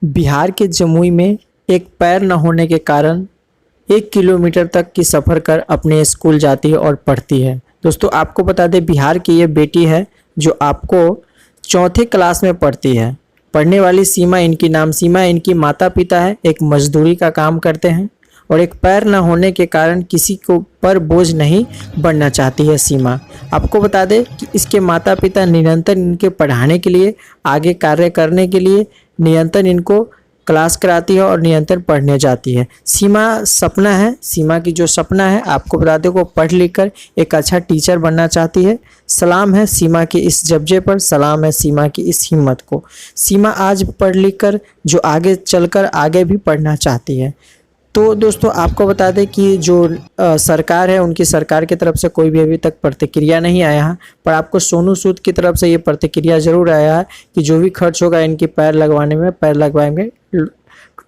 बिहार के जमुई में एक पैर न होने के कारण 1 किलोमीटर तक की सफ़र कर अपने स्कूल जाती है और पढ़ती है। दोस्तों आपको बता दें, बिहार की ये बेटी है जो आपको चौथे क्लास में पढ़ती है। पढ़ने वाली सीमा इनकी नाम सीमा इनकी माता पिता है, एक मजदूरी का काम करते हैं और एक पैर न होने के कारण किसी को पर बोझ नहीं बनना चाहती है सीमा। आपको बता दें कि इसके माता पिता निरंतर इनके पढ़ाने के लिए, आगे कार्य करने के लिए निरंतर इनको क्लास कराती है और निरंतर पढ़ने जाती है। सीमा की जो सपना है, आपको बता दें को पढ़ लिख कर एक अच्छा टीचर बनना चाहती है। सलाम है सीमा के इस जज्बे पर, सलाम है सीमा की इस हिम्मत को। सीमा आज पढ़ लिख कर जो आगे चलकर आगे भी पढ़ना चाहती है। तो दोस्तों आपको बता दें कि जो सरकार है, उनकी सरकार की तरफ से कोई भी अभी तक प्रतिक्रिया नहीं आया है, पर आपको सोनू सूद की तरफ से ये प्रतिक्रिया जरूर आया है कि जो भी खर्च होगा इनके पैर लगवाने में, पैर लगवाएंगे।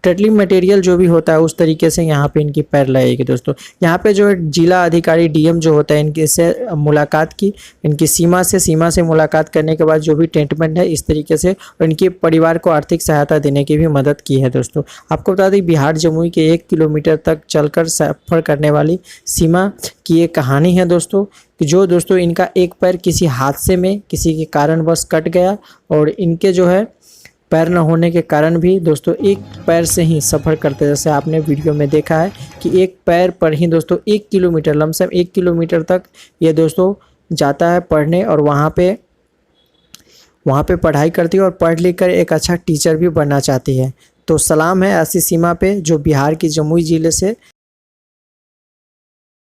टटली मटेरियल जो भी होता है उस तरीके से यहाँ पे इनकी पैर लगेगी। दोस्तों यहाँ पे जो है जिला अधिकारी डीएम जो होता है, इनके से मुलाकात की, इनकी सीमा से मुलाकात करने के बाद जो भी ट्रीटमेंट है इस तरीके से, और इनके परिवार को आर्थिक सहायता देने की भी मदद की है। दोस्तों आपको बता दें, बिहार जमुई के 1 किलोमीटर तक चलकर सफ़र करने वाली सीमा की ये कहानी है दोस्तों, कि जो दोस्तों इनका एक पैर किसी हादसे में किसी के कारणवश कट गया और इनके जो है पैर न होने के कारण भी दोस्तों एक पैर से ही सफ़र करते, जैसे आपने वीडियो में देखा है कि एक पैर पर ही दोस्तों 1 किलोमीटर, लमसम 1 किलोमीटर तक ये दोस्तों जाता है पढ़ने और वहाँ पे पढ़ाई करती है और पढ़ लिख कर एक अच्छा टीचर भी बनना चाहती है। तो सलाम है ऐसी सीमा पे जो बिहार की जमुई ज़िले से